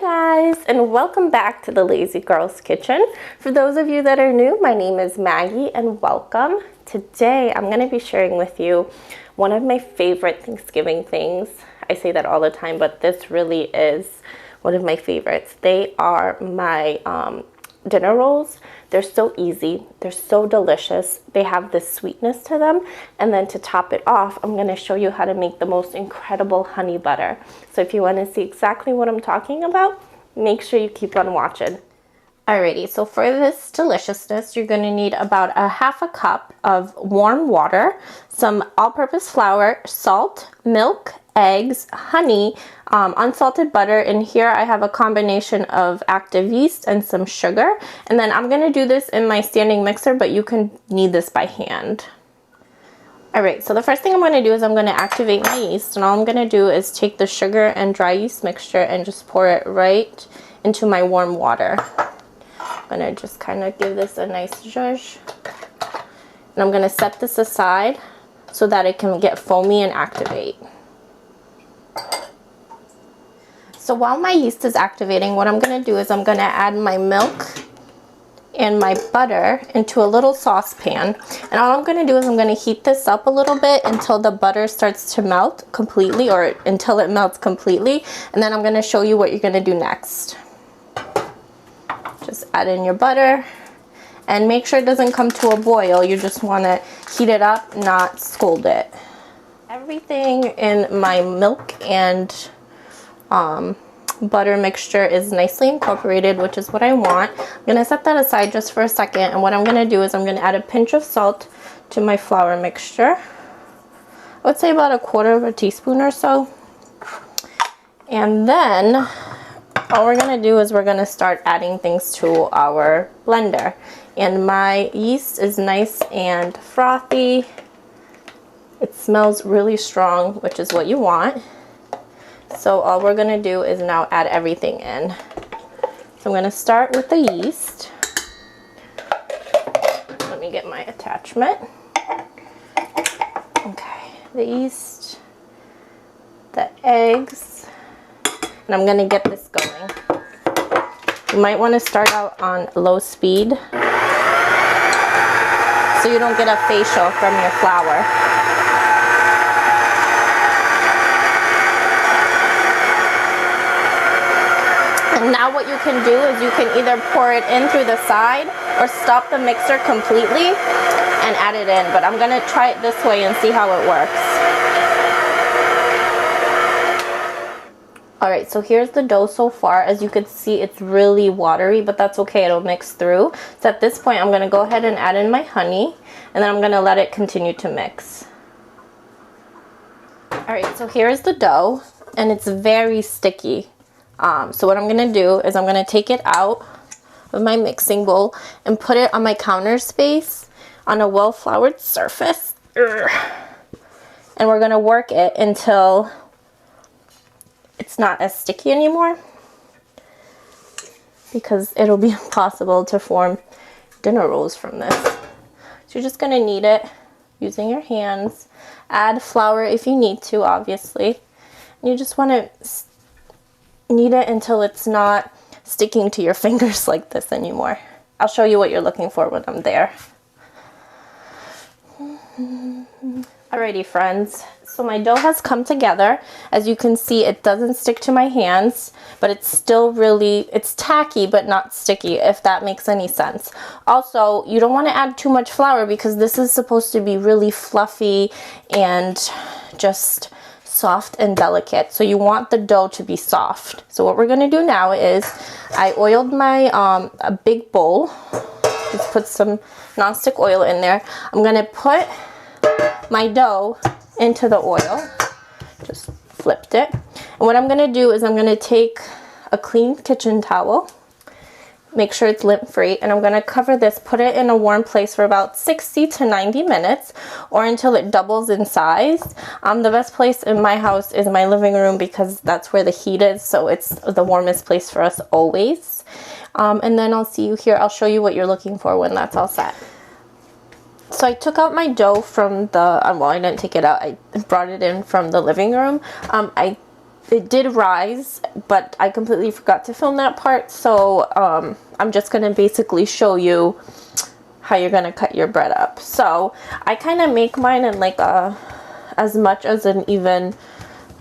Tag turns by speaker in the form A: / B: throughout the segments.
A: guys, and welcome back to the Lazy Girl's Kitchen. For those of you that are new, my name is Maggie and welcome. Today I'm going to be sharing with you one of my favorite Thanksgiving things. I say that all the time, but this really is one of my favorites. They are my dinner rolls. They're so easy, they're so delicious, they have this sweetness to them, and then to top it off, I'm going to show you how to make the most incredible honey butter. So if you want to see exactly what I'm talking about, make sure you keep on watching. Alrighty, so for this deliciousness, you're going to need about a half a cup of warm water, some all-purpose flour, salt, milk, eggs, honey, unsalted butter. In here I have a combination of active yeast and some sugar, and then I'm going to do this in my standing mixer, but you can knead this by hand. Alright, so the first thing I'm going to do is I'm going to activate my yeast, and all I'm going to do is take the sugar and dry yeast mixture and just pour it right into my warm water. I'm going to just kind of give this a nice zhuzh, and I'm going to set this aside so that it can get foamy and activate. So while my yeast is activating, what I'm going to do is I'm going to add my milk and my butter into a little saucepan. And all I'm going to do is I'm going to heat this up a little bit until the butter starts to melt completely, or until it melts completely. And then I'm going to show you what you're going to do next. Just add in your butter and make sure it doesn't come to a boil. You just want to heat it up, not scald it. Everything in my milk and butter mixture is nicely incorporated, which is what I want. I'm going to set that aside just for a second, and what I'm going to do is I'm going to add a pinch of salt to my flour mixture. I would say about a quarter of a teaspoon or so. And then all we're going to do is we're going to start adding things to our blender. And my yeast is nice and frothy. It smells really strong, which is what you want. So all we're going to do is now add everything in. So I'm going to start with the yeast. Let me get my attachment. Okay, the yeast, the eggs, and I'm going to get this going. You might want to start out on low speed so you don't get a facial from your flour. And now what you can do is you can either pour it in through the side or stop the mixer completely and add it in. But I'm going to try it this way and see how it works. Alright, so here's the dough so far. As you can see, it's really watery, but that's okay. It'll mix through. So at this point, I'm going to go ahead and add in my honey, and then I'm going to let it continue to mix. Alright, so here's the dough, and it's very sticky. So what I'm going to do is I'm going to take it out of my mixing bowl and put it on my counter space on a well-floured surface. And we're going to work it until it's not as sticky anymore, because it'll be impossible to form dinner rolls from this. So you're just going to knead it using your hands. Add flour if you need to, obviously. And you just want to knead it until it's not sticking to your fingers like this anymore. I'll show you what you're looking for when I'm there. Alrighty friends, so my dough has come together. As you can see, it doesn't stick to my hands, but it's still really, it's tacky but not sticky, if that makes any sense. Also, you don't want to add too much flour because this is supposed to be really fluffy and just soft and delicate. So you want the dough to be soft. So what we're going to do now is I oiled my a big bowl. Just put some nonstick oil in there. I'm going to put my dough into the oil. Just flipped it. And what I'm going to do is I'm going to take a clean kitchen towel. Make sure it's lint free, and I'm going to cover this, put it in a warm place for about 60 to 90 minutes or until it doubles in size. The best place in my house is my living room because that's where the heat is, so it's the warmest place for us always. And then I'll see you here. I'll show you what you're looking for when that's all set. So I took out my dough from the, well, I didn't take it out. I brought it in from the living room. I it did rise, but I completely forgot to film that part. So I'm just gonna basically show you how you're gonna cut your bread up. So I kind of make mine in like as much as an even,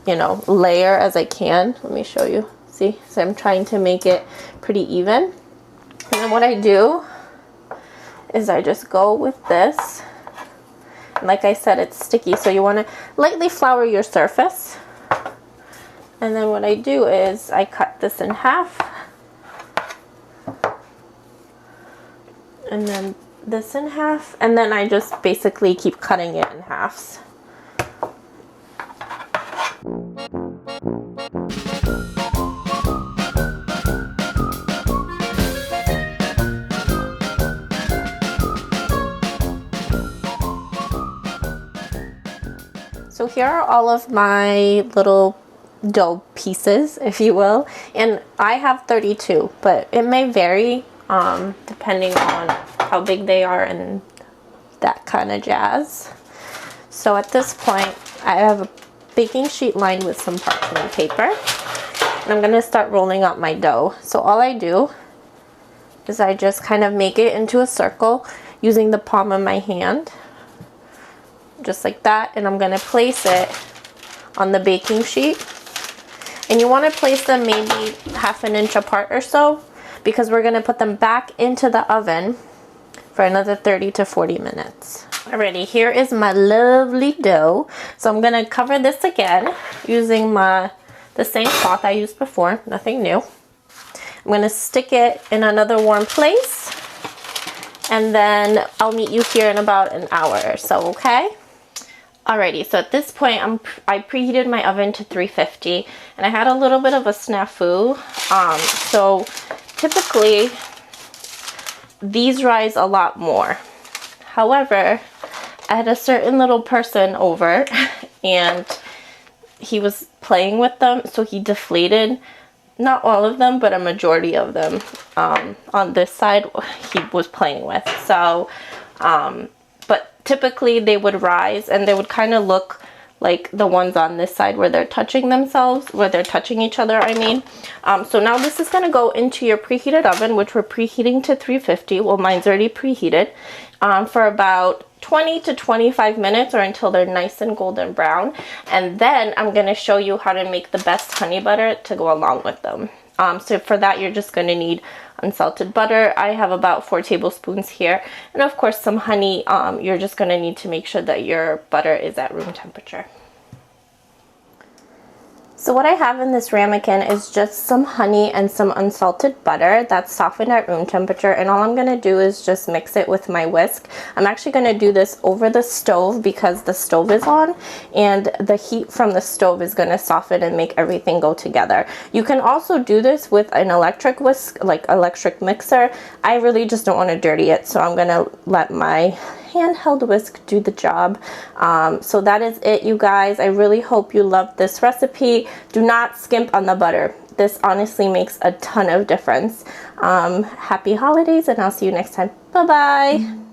A: you know, layer as I can. Let me show you. See, so I'm trying to make it pretty even. And then what I do is I just go with this. And like I said, it's sticky, so you want to lightly flour your surface. And then what I do is I cut this in half. And then this in half. And then I just basically keep cutting it in halves. So here are all of my little dough pieces, if you will, and I have 32, but it may vary depending on how big they are and that kind of jazz. So at this point, I have a baking sheet lined with some parchment paper, and I'm gonna start rolling out my dough. So all I do is I just kind of make it into a circle using the palm of my hand, just like that, and I'm gonna place it on the baking sheet. And you want to place them maybe ½ an inch apart or so, because we're gonna put them back into the oven for another 30 to 40 minutes. Alrighty, here is my lovely dough. So I'm gonna cover this again using the same cloth I used before, nothing new. I'm gonna stick it in another warm place, and then I'll meet you here in about an hour or so, okay? Alrighty, so at this point, I preheated my oven to 350, and I had a little bit of a snafu. So typically, these rise a lot more. However, I had a certain little person over, and he was playing with them, so he deflated, not all of them, but a majority of them on this side he was playing with. So, but typically they would rise, and they would kind of look like the ones on this side where they're touching themselves, where they're touching each other, I mean. So now this is going to go into your preheated oven, which we're preheating to 350. Well, mine's already preheated, for about 20 to 25 minutes, or until they're nice and golden brown. And then I'm going to show you how to make the best honey butter to go along with them. So for that, you're just going to need unsalted butter. I have about 4 tablespoons here, and of course some honey. You're just going to need to make sure that your butter is at room temperature. So what I have in this ramekin is just some honey and some unsalted butter that's softened at room temperature, and all I'm going to do is just mix it with my whisk. I'm actually going to do this over the stove because the stove is on, and the heat from the stove is going to soften and make everything go together. You can also do this with an electric whisk, like electric mixer. I really just don't want to dirty it, so I'm going to let my handheld whisk do the job. So that is it, you guys. I really hope you love this recipe. Do not skimp on the butter. This honestly makes a ton of difference. Happy holidays, and I'll see you next time. Bye bye.